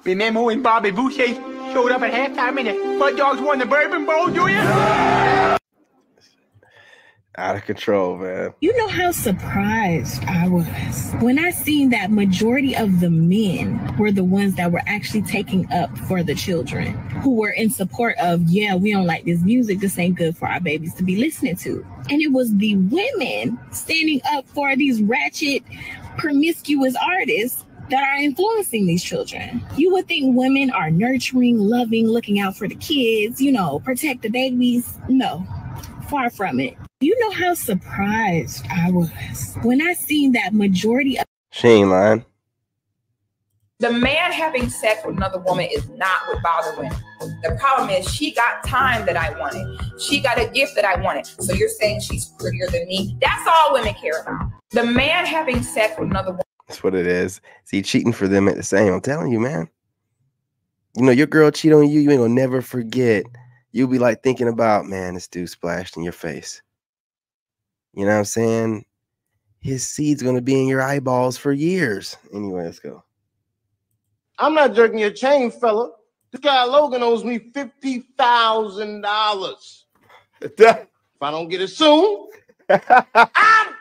Remember when Bobby Boucher showed up at halftime and the Mud Dogs won the Bourbon Bowl, do you? Out of control, man. You know how surprised I was when I seen that majority of the men were the ones that were actually taking up for the children, who were in support of, yeah, we don't like this music. This ain't good for our babies to be listening to. And it was the women standing up for these ratchet, promiscuous artists that are influencing these children. You would think women are nurturing, loving, looking out for the kids, you know, protect the babies. No, far from it. You know how surprised I was when I seen that majority of... She ain't lying. The man having sex with another woman is not what bothers women. The problem is she got time that I wanted. She got a gift that I wanted. So you're saying she's prettier than me? That's all women care about. The man having sex with another woman. That's what it is. See, cheating for them at the same. I'm telling you, man. You know, your girl cheat on you, you ain't gonna never forget. You'll be like thinking about, man, this dude splashed in your face. You know what I'm saying? His seed's going to be in your eyeballs for years. Anyway, let's go. I'm not jerking your chain, fella. This guy Logan owes me $50,000. If I don't get it soon, I'm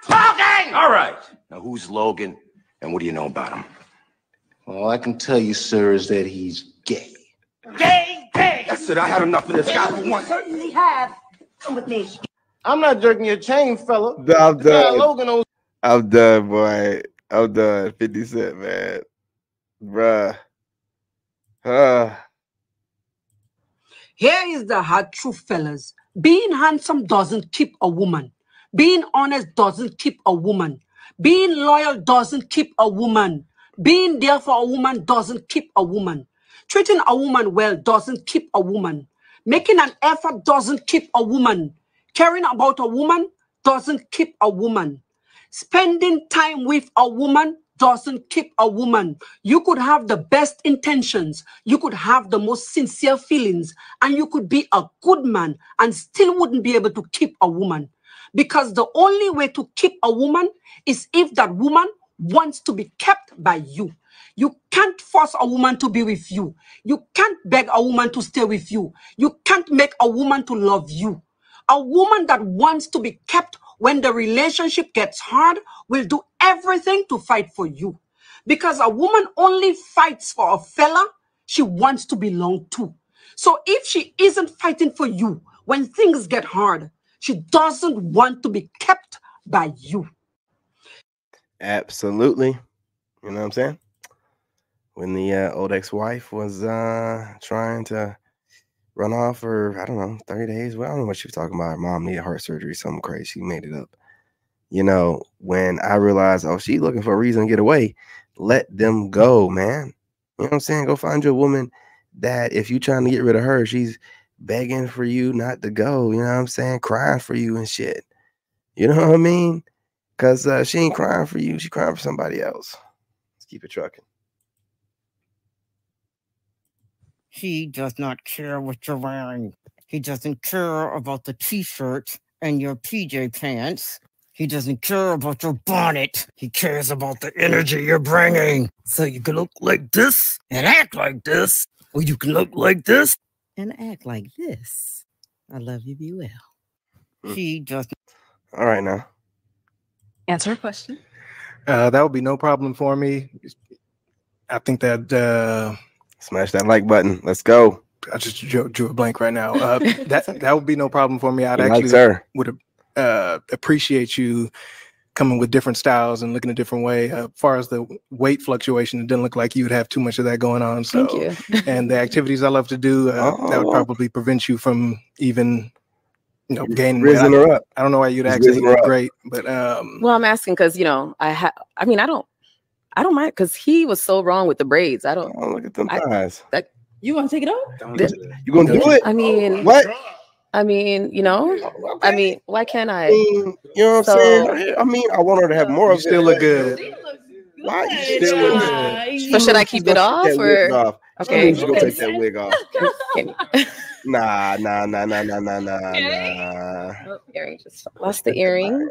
talking! All right. Now, who's Logan, and what do you know about him? All I can tell you, sir, is that he's gay. Gay! That's it. I had enough of this guy for once. Certainly have. Come with me. I'm not jerking your chain, fella. I'm done. Logan owes... I'm done, boy. I'm done. 50 Cent, man. Bruh. Here is the hard truth, fellas. Being handsome doesn't keep a woman. Being honest doesn't keep a woman. Being loyal doesn't keep a woman. Being there for a woman doesn't keep a woman. Treating a woman well doesn't keep a woman. Making an effort doesn't keep a woman. Caring about a woman doesn't keep a woman. Spending time with a woman doesn't keep a woman. You could have the best intentions. You could have the most sincere feelings. And you could be a good man and still wouldn't be able to keep a woman. Because the only way to keep a woman is if that woman wants to be kept by you. You can't force a woman to be with you. You can't beg a woman to stay with you. You can't make a woman to love you. A woman that wants to be kept when the relationship gets hard will do everything to fight for you. Because a woman only fights for a fella she wants to belong to. So if she isn't fighting for you when things get hard, she doesn't want to be kept by you. Absolutely. You know what I'm saying? When the old ex-wife was trying to run off for, I don't know, 30 days. Well, I don't know what she was talking about. Her mom needed heart surgery, something crazy. She made it up. You know, when I realized, oh, she's looking for a reason to get away, let them go, man. You know what I'm saying? Go find you a woman that if you're trying to get rid of her, she's begging for you not to go. You know what I'm saying? Crying for you and shit. You know what I mean? Because she ain't crying for you. She's crying for somebody else. Let's keep it trucking. He does not care what you're wearing. He doesn't care about the t-shirt and your PJ pants. He doesn't care about your bonnet. He cares about the energy you're bringing. So you can look like this and act like this, or you can look like this and act like this. I love you, be well. He doesn't. All right, now. Answer a question. That would be no problem for me. I think that... Smash that like button. Let's go. I just drew a blank right now. That would be no problem for me. I'd actually would appreciate you coming with different styles and looking a different way. As far as the weight fluctuation, it didn't look like you would have too much of that going on. So, thank you. And the activities I love to do, that would probably prevent you from even, you know, gaining weight. I don't know why you'd actually look great, but well, I'm asking because I mean, I don't mind because he was so wrong with the braids. I don't look at them thighs. You want to take it off? You gonna do it? I mean, what? I mean, you know, okay. I mean, why can't I? You know what I'm saying? I mean, I want her to have more of it. Still look good. Why? You still look good. So should I keep it off or? Okay. You gonna take that wig off. Can Nah. Oh, earring just lost the earring.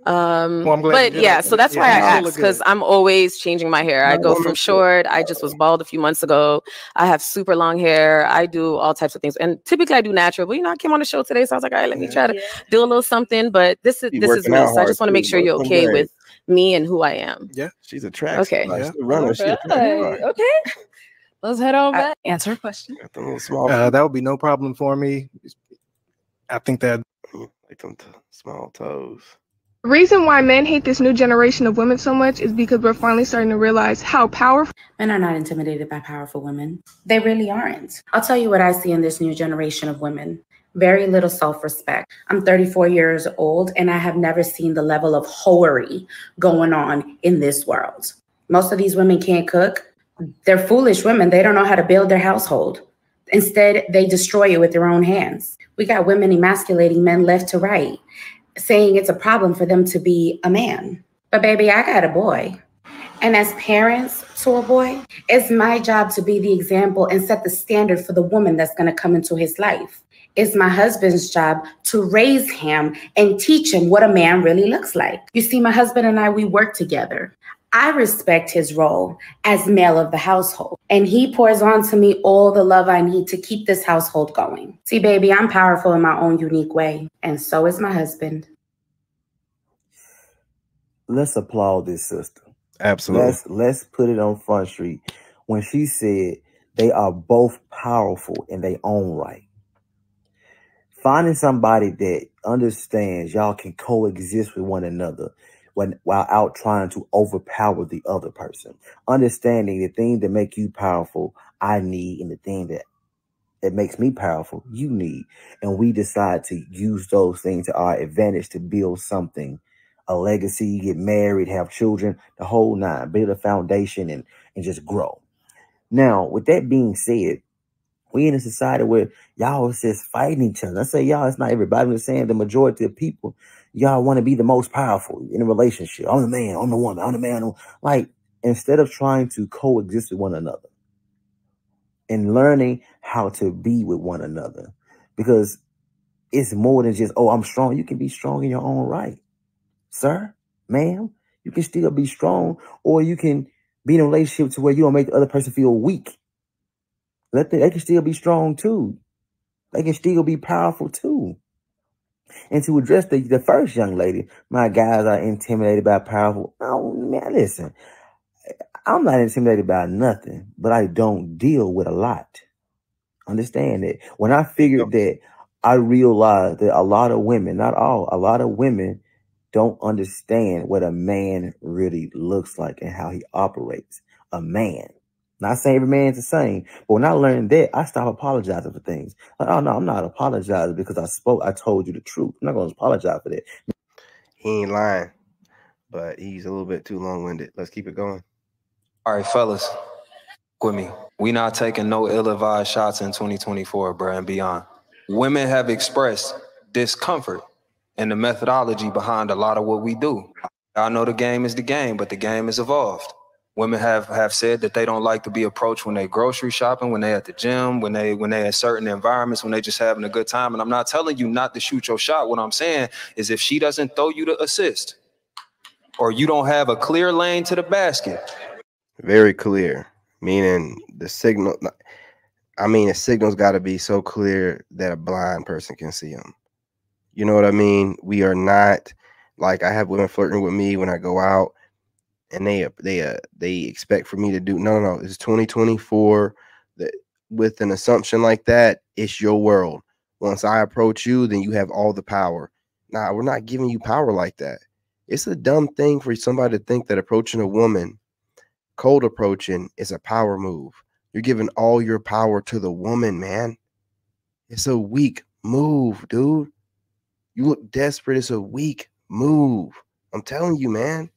I'm glad But you did yeah, it. so that's why I asked, because I'm always changing my hair. I go from short. I just was bald a few months ago. I have super long hair. I do all types of things, and typically I do natural. But I came on the show today, so I was like, all right, let me try to do a little something. But this is me, so I just want to make sure you're okay with me and who I am. Yeah, she's a track. Okay. She's a runner. She's a track star. Okay. Let's head on back. Answer a question. That would be no problem for me. I think that like them small toes. The reason why men hate this new generation of women so much is because we're finally starting to realize how powerful. Men are not intimidated by powerful women. They really aren't. I'll tell you what I see in this new generation of women. Very little self-respect. I'm 34 years old, and I have never seen the level of hoery going on in this world. Most of these women can't cook. They're foolish women. They don't know how to build their household. Instead, they destroy it with their own hands. We got women emasculating men left to right, saying it's a problem for them to be a man. But baby, I got a boy. And as parents to a boy, it's my job to be the example and set the standard for the woman that's going to come into his life. It's my husband's job to raise him and teach him what a man really looks like. You see, my husband and I, we work together. I respect his role as male of the household, and he pours onto me all the love I need to keep this household going. See, baby, I'm powerful in my own unique way, and so is my husband. Let's applaud this sister. Absolutely. Let's put it on Front Street when she said they are both powerful in their own right. Finding somebody that understands y'all can coexist with one another while out trying to overpower the other person. Understanding the thing that make you powerful, I need, and the thing that makes me powerful, you need. And we decide to use those things to our advantage to build something, a legacy, get married, have children, the whole nine, build a foundation and just grow. Now, with that being said, we in a society where y'all is just fighting each other. I say y'all, it's not everybody. I'm just saying the majority of people, y'all want to be the most powerful in a relationship. I'm the man, I'm the woman, I'm the man. Like, instead of trying to coexist with one another and learning how to be with one another, because it's more than just, oh, I'm strong. You can be strong in your own right, sir, ma'am. You can still be strong, or you can be in a relationship to where you don't make the other person feel weak. They can still be strong too. They can still be powerful too. And to address the first young lady, my guys are intimidated by powerful. Oh man, listen, I'm not intimidated by nothing, but I don't deal with a lot. Understand that. When I figured that, I realized that a lot of women, not all, a lot of women don't understand what a man really looks like and how he operates. A man. Not saying every man's the same, but when I learned that, I stopped apologizing for things. Like, oh no, I'm not apologizing because I told you the truth. I'm not going to apologize for that. He ain't lying, but he's a little bit too long-winded. Let's keep it going. All right, fellas, with me. We not taking no ill-advised shots in 2024, bro, and beyond. Women have expressed discomfort in the methodology behind a lot of what we do. I know the game is the game, but the game has evolved. Women have said that they don't like to be approached when they grocery shopping, when they at the gym, when they at certain environments, when they just having a good time. And I'm not telling you not to shoot your shot. What I'm saying is if she doesn't throw you the assist, or you don't have a clear lane to the basket. Very clear, meaning the signal. I mean, the signal's got to be so clear that a blind person can see them. You know what I mean? We are not like, I have women flirting with me when I go out. And they expect for me to do no. It's 2024. With an assumption like that, it's your world. Once I approach you, then you have all the power. Nah, we're not giving you power like that. It's a dumb thing for somebody to think that approaching a woman, cold approaching, is a power move. You're giving all your power to the woman, man. It's a weak move, dude. You look desperate. It's a weak move. I'm telling you, man.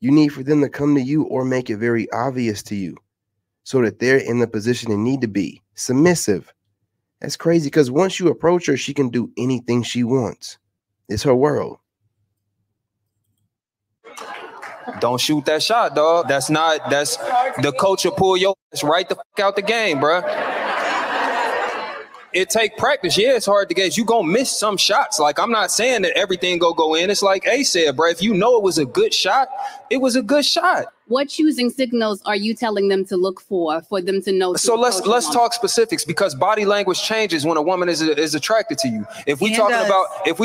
You need for them to come to you or make it very obvious to you so that they're in the position they need to be. Submissive. That's crazy because once you approach her, she can do anything she wants. It's her world. Don't shoot that shot, dog. That's the culture pull your ass right the fuck out the game, bruh. It take practice. Yeah, it's hard to gauge. You gonna miss some shots. Like, I'm not saying that everything go in. It's like A said, bro. If you know it was a good shot, it was a good shot. What choosing signals are you telling them to look for them to know? So let's talk specifics, because body language changes when a woman is attracted to you. If we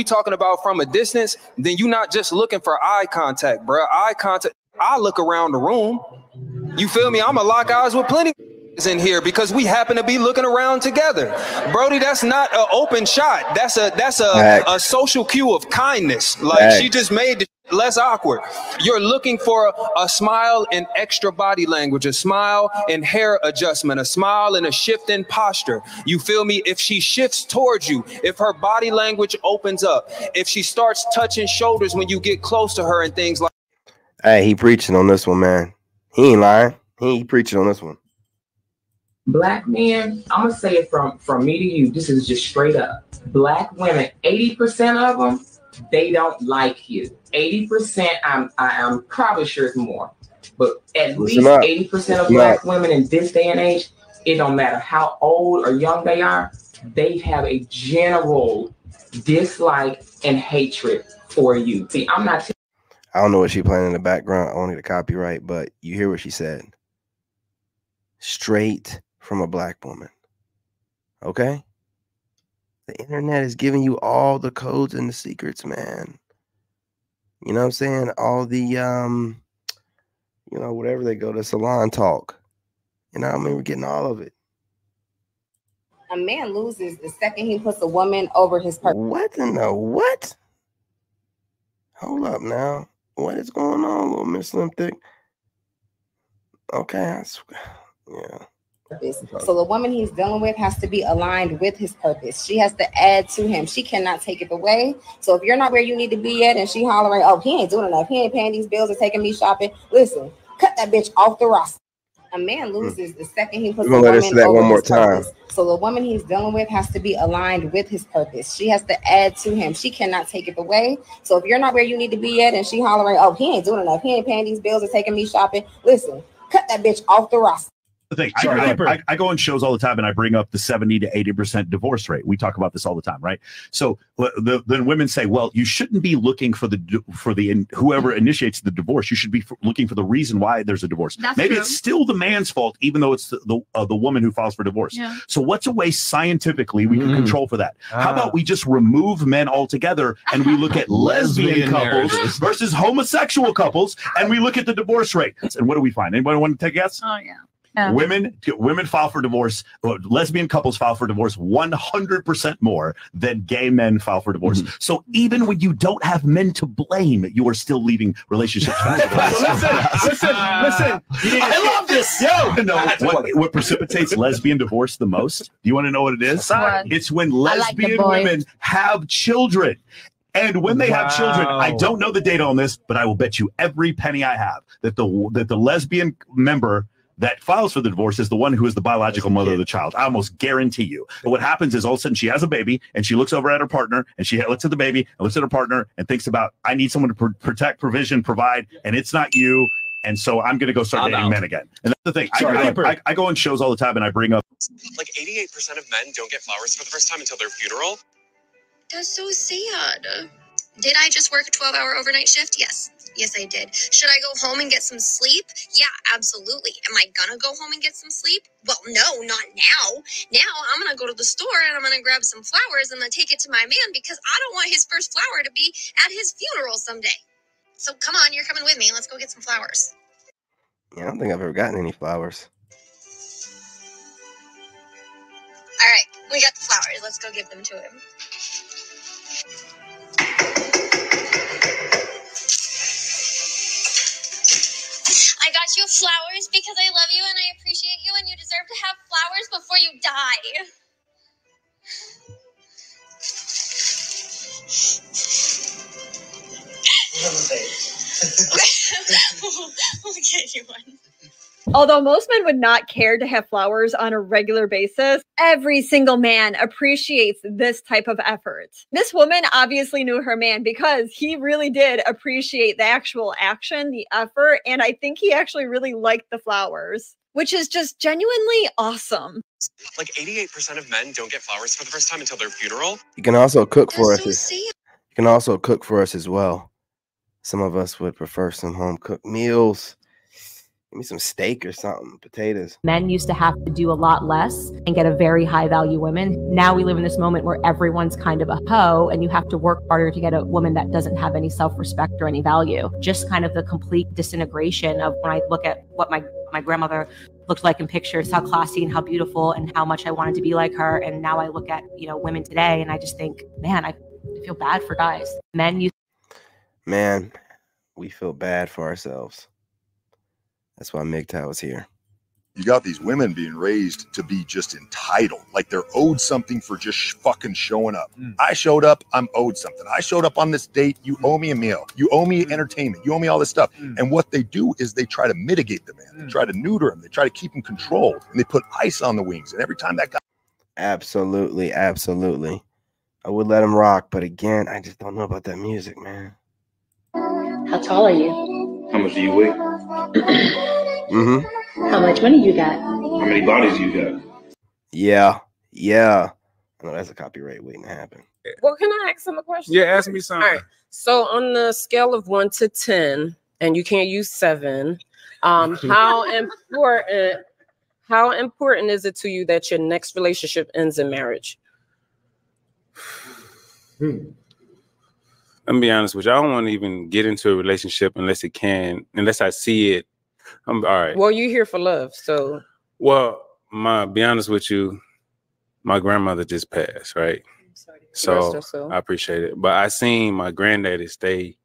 talking about from a distance, then you're not just looking for eye contact, bro. Eye contact. I look around the room. You feel me? I'ma lock eyes with plenty in here because we happen to be looking around together. Brody, that's not an open shot. That's a social cue of kindness. Like, she just made it less awkward. You're looking for a smile and extra body language, a smile and hair adjustment, a smile and a shift in posture. You feel me? If she shifts towards you, if her body language opens up, if she starts touching shoulders when you get close to her and things like. Hey, he preaching on this one, man. He ain't lying. He preaching on this one. Black men, I'm gonna say it from me to you. This is just straight up. Black women, 80% of them, they don't like you. 80%, I'm probably sure it's more, but at least 80% of black women in this day and age, it don't matter how old or young they are, they have a general dislike and hatred for you. See, I'm not. I don't know what she playing in the background, only the copyright, but you hear what she said. Straight from a black woman. Okay? The internet is giving you all the codes and the secrets, man. You know what I'm saying? All the whatever they go to salon talk. You know what I mean? We're getting all of it. A man loses the second he puts a woman over his purpose. What in the what? Hold up now. What is going on, little Miss Slim Thick? Okay, I swear. Yeah. So the woman he's dealing with has to be aligned with his purpose. She has to add to him. She cannot take it away. So if you're not where you need to be at and she hollering, oh, he ain't doing enough, he ain't paying these bills or taking me shopping, listen, cut that bitch off the roster. A man loses the second he puts a woman over his purpose. So the woman he's dealing with has to be aligned with his purpose. She has to add to him. She cannot take it away. So if you're not where you need to be at and she hollering, oh, he ain't doing enough, he ain't paying these bills or taking me shopping, listen, cut that bitch off the roster. The thing, I go on shows all the time and I bring up the 70 to 80% divorce rate. We talk about this all the time, right? So then women say, well, you shouldn't be looking for whoever initiates the divorce. You should be looking for the reason why there's a divorce. Maybe it's still the man's fault, even though it's the woman who files for divorce. Yeah. So what's a way scientifically we can control for that? How about we just remove men altogether and we look at lesbian couples versus homosexual couples and we look at the divorce rate? And what do we find? Anybody want to take a guess? Oh, yeah. Women file for divorce. Lesbian couples file for divorce 100% more than gay men file for divorce. So even when you don't have men to blame, you are still leaving relationships. Listen. I love this. What precipitates lesbian divorce the most? Do you want to know what it is? It's when lesbian women have children. And when they have children, I don't know the data on this, but I will bet you every penny I have that the lesbian member that files for the divorce is the one who is the biological mother of the child. I almost guarantee you. But what happens is all of a sudden she has a baby and she looks over at her partner and she looks at the baby and looks at her partner and thinks about, I need someone to protect, provision, provide, and it's not you. And so I'm going to go start dating men again. And that's the thing. I go on shows all the time and I bring up. Like 88% of men don't get flowers for the first time until their funeral. That's so sad. Did I just work a 12-hour overnight shift? Yes. Yes, I did. Should I go home and get some sleep? Yeah, absolutely. Am I gonna go home and get some sleep? Well, no, not now. Now I'm gonna go to the store and I'm gonna grab some flowers and then take it to my man because I don't want his first flower to be at his funeral someday. So come on, you're coming with me. Let's go get some flowers. Yeah, I don't think I've ever gotten any flowers. All right, we got the flowers. Let's go give them to him. I got you flowers because I love you and I appreciate you and you deserve to have flowers before you die. We'll get you one. Although most men would not care to have flowers on a regular basis, every single man appreciates this type of effort. This woman obviously knew her man because he really did appreciate the actual action, the effort, and I think he actually really liked the flowers, which is just genuinely awesome. Like 88% of men don't get flowers for the first time until their funeral. You can also cook for us. You can also cook for us as well. Some of us would prefer some home cooked meals. Give me some steak or something, potatoes. Men used to have to do a lot less and get a very high value woman. Now we live in this moment where everyone's kind of a hoe and you have to work harder to get a woman that doesn't have any self-respect or any value. Just kind of the complete disintegration of when I look at what my grandmother looked like in pictures, how classy and how beautiful and how much I wanted to be like her. And now I look at, you know, women today and I just think, man, I feel bad for guys. Man, we feel bad for ourselves. That's why Mgtow is here. You got these women being raised to be just entitled, like they're owed something for just fucking showing up. I showed up, I'm owed something. I showed up on this date, you owe me a meal. You owe me entertainment. You owe me all this stuff. And what they do is they try to mitigate the man. They try to neuter him. They try to keep him controlled. And they put ice on the wings. And every time that guy... Absolutely, absolutely. I would let him rock, but again, I just don't know about that music, man. How tall are you? How much do you weigh? How much money you got? How many bodies you got? Yeah. I know that's a copyright waiting to happen. Well, can I ask him a question? Yeah, ask me something. All right. So on the scale of 1 to 10, and you can't use 7, how important is it to you that your next relationship ends in marriage? I'm gonna be honest with you. I don't want to even get into a relationship unless I see it. I'm all right. Well, you're here for love, so. Well, be honest with you, my grandmother just passed, right? So I appreciate it. But I seen my granddaddy stay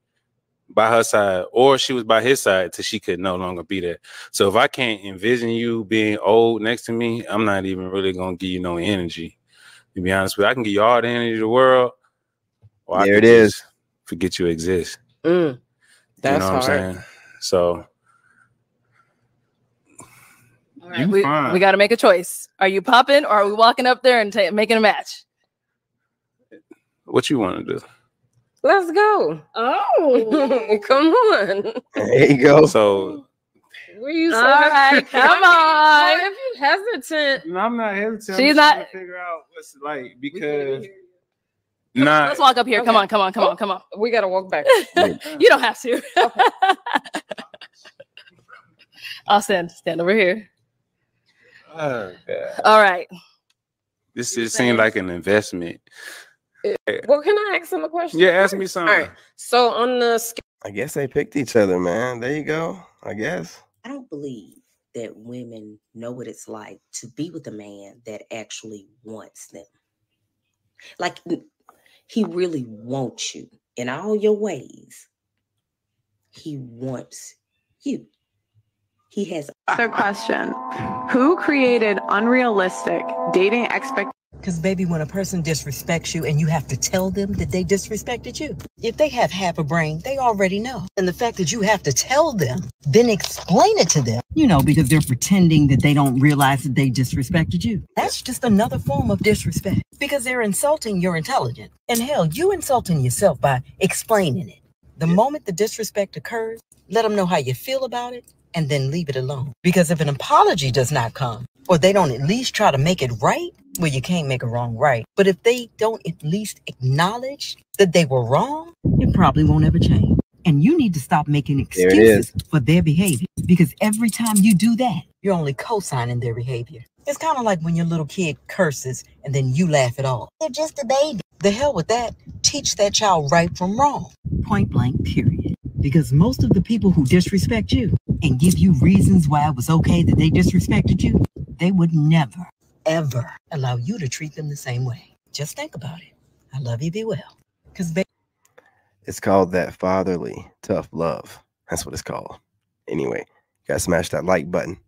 by her side, or she was by his side till she could no longer be there. So if I can't envision you being old next to me, I'm not even really gonna give you no energy. To be honest with you, I can give you all the energy in the world. Or there it is. Forget you exist. That's you know what I'm saying? So all right, we got to make a choice. Are you popping, or are we walking up there and making a match? What you want to do? Let's go. Oh, come on. There you go. So were you all right? Come on. If you're hesitant, no, I'm not hesitant. She's I'm not. trying to figure out what's like because. Let's walk up here. Okay. Come on. We gotta walk back. You don't have to. Okay. I'll stand over here. Oh, God. All right. This just seemed like an investment. Well, can I ask him a question? Yeah, ask me something. All right. So on the scale, I guess they picked each other, man. There you go. I guess. I don't believe that women know what it's like to be with a man that actually wants them. Like, he really wants you in all your ways. He wants you. He has another question. Who created unrealistic dating expectations? Because, baby, when a person disrespects you and you have to tell them that they disrespected you, if they have half a brain, they already know. And the fact that you have to tell them, then explain it to them, you know, because they're pretending that they don't realize that they disrespected you. That's just another form of disrespect because they're insulting your intelligence. And hell, you insulting yourself by explaining it. The moment the disrespect occurs, let them know how you feel about it and then leave it alone. Because if an apology does not come, or they don't at least try to make it right, well, you can't make a wrong right. But if they don't at least acknowledge that they were wrong, it probably won't ever change. And you need to stop making excuses for their behavior. Because every time you do that, you're only co-signing their behavior. It's kind of like when your little kid curses and then you laugh it off. They're just a baby. The hell with that. Teach that child right from wrong. Point blank, period. Because most of the people who disrespect you and give you reasons why it was okay that they disrespected you, they would never, ever allow you to treat them the same way. Just think about it. I love you, be well. Because it's called that fatherly, tough love. That's what it's called. Anyway, you gotta smash that like button.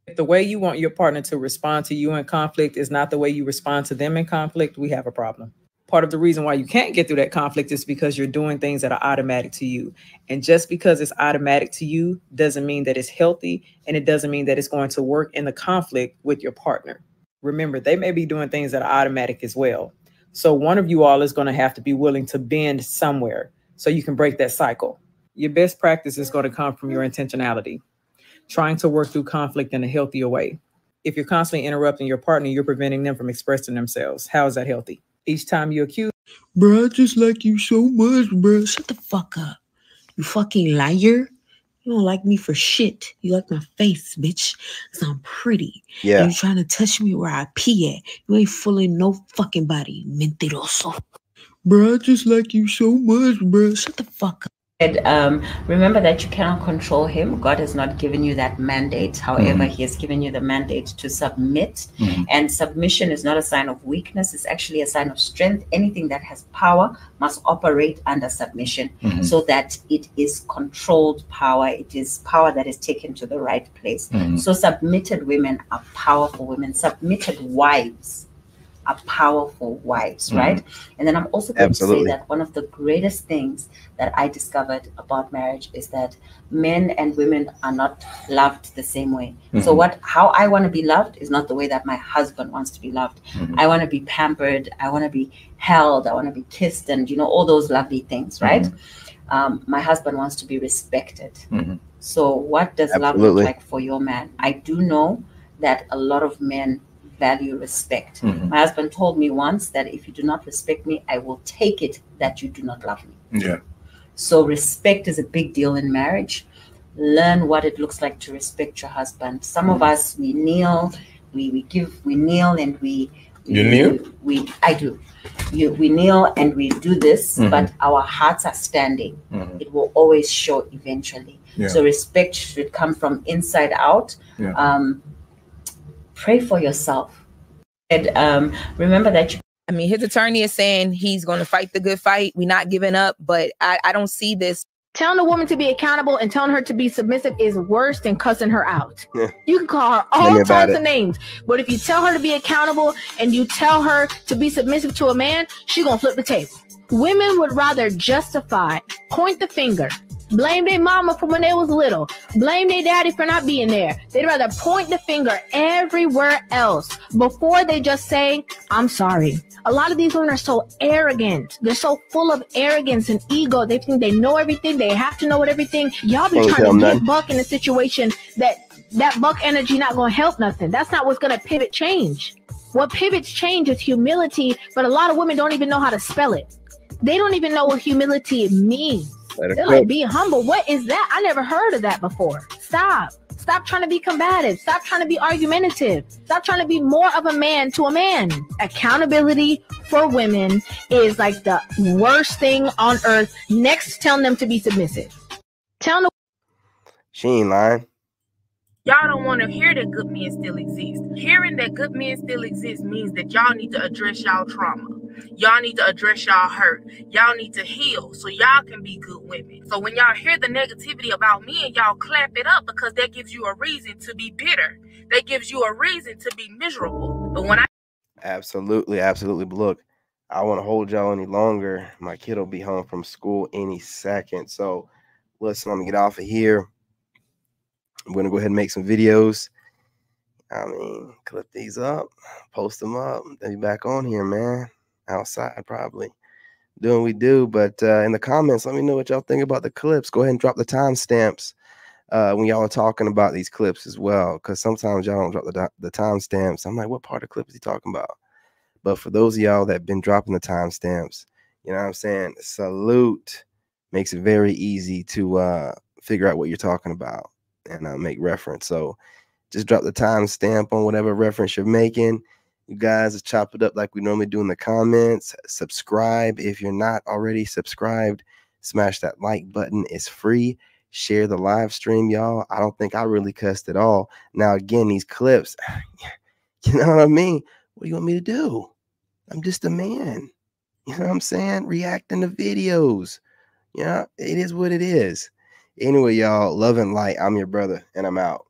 If the way you want your partner to respond to you in conflict is not the way you respond to them in conflict, we have a problem. Part of the reason why you can't get through that conflict is because you're doing things that are automatic to you. And just because it's automatic to you doesn't mean that it's healthy, and it doesn't mean that it's going to work in the conflict with your partner. Remember, they may be doing things that are automatic as well. So one of you all is going to have to be willing to bend somewhere so you can break that cycle. Your best practice is going to come from your intentionality, trying to work through conflict in a healthier way. If you're constantly interrupting your partner, you're preventing them from expressing themselves. How is that healthy? Each time you accuse, bro, I just like you so much, bro. Shut the fuck up. You fucking liar. You don't like me for shit. You like my face, bitch. Because I'm pretty. Yeah. And you trying to touch me where I pee at. You ain't fooling no fucking body. Mentiroso. Bro, I just like you so much, bro. Shut the fuck up. And remember that you cannot control him. God has not given you that mandate. However, he has given you the mandate to submit. And submission is not a sign of weakness. It's actually a sign of strength. Anything that has power must operate under submission so that it is controlled power. It is power that is taken to the right place. So submitted women are powerful women. Submitted wives are powerful wives, right? And then I'm also going to say that one of the greatest things that I discovered about marriage is that men and women are not loved the same way. So how I want to be loved is not the way that my husband wants to be loved. I want to be pampered. I want to be held. I want to be kissed, and all those lovely things, right? My husband wants to be respected. So what does love look like for your man? I do know that a lot of men value respect. My husband told me once that if you do not respect me, I will take it that you do not love me. Yeah. So respect is a big deal in marriage. Learn what it looks like to respect your husband. Some of us, we kneel, we kneel and we kneel? I do. We kneel and we do this, but our hearts are standing. It will always show eventually. So respect should come from inside out. Pray for yourself. And remember that I mean, his attorney is saying he's going to fight the good fight. We're not giving up, but I don't see this. Telling a woman to be accountable and telling her to be submissive is worse than cussing her out. You can call her all types of names, but if you tell her to be accountable and you tell her to be submissive to a man, she's going to flip the table. Women would rather justify, point the finger, blame their mama for when they was little, blame their daddy for not being there. They'd rather point the finger everywhere else before they just say, I'm sorry. A lot of these women are so arrogant. They're so full of arrogance and ego. They think they know everything. They have to know everything. Y'all be trying to get Buck in a situation that Buck energy not going to help nothing. That's not what's going to pivot change. What pivots change is humility, but a lot of women don't even know how to spell it. They don't even know what humility means. They're like, be humble. What is that? I never heard of that before. Stop. Stop trying to be combative. Stop trying to be argumentative. Stop trying to be more of a man to a man. Accountability for women is like the worst thing on earth, next to telling them to be submissive. Telling them she ain't lying. Y'all don't want to hear that good men still exist. Hearing that good men still exist means that y'all need to address y'all trauma. Y'all need to address y'all hurt. Y'all need to heal so y'all can be good women. So when y'all hear the negativity about men, y'all clap it up because that gives you a reason to be bitter. That gives you a reason to be miserable. But when Absolutely. But look, I don't want to hold y'all any longer. My kid will be home from school any second. So listen, I'm going to get off of here. I'm going to go ahead and make some videos. I mean, clip these up, post them up. They'll be back on here, man. Outside, probably doing what we do. But in the comments, let me know what y'all think about the clips. Go ahead and drop the timestamps when y'all are talking about these clips as well. Because sometimes y'all don't drop the timestamps. I'm like, what part of the clip is he talking about? But for those of y'all that have been dropping the timestamps, you know what I'm saying? Salute. Makes it very easy to figure out what you're talking about and make reference. So just drop the timestamp on whatever reference you're making. You guys chop it up like we normally do in the comments. Subscribe if you're not already subscribed. Smash that like button. It's free. Share the live stream, y'all. I don't think I really cussed at all. Now, again, these clips, you know what I mean? What do you want me to do? I'm just a man. You know what I'm saying? Reacting to videos. Yeah, it is what it is. Anyway, y'all, love and light. I'm your brother, and I'm out.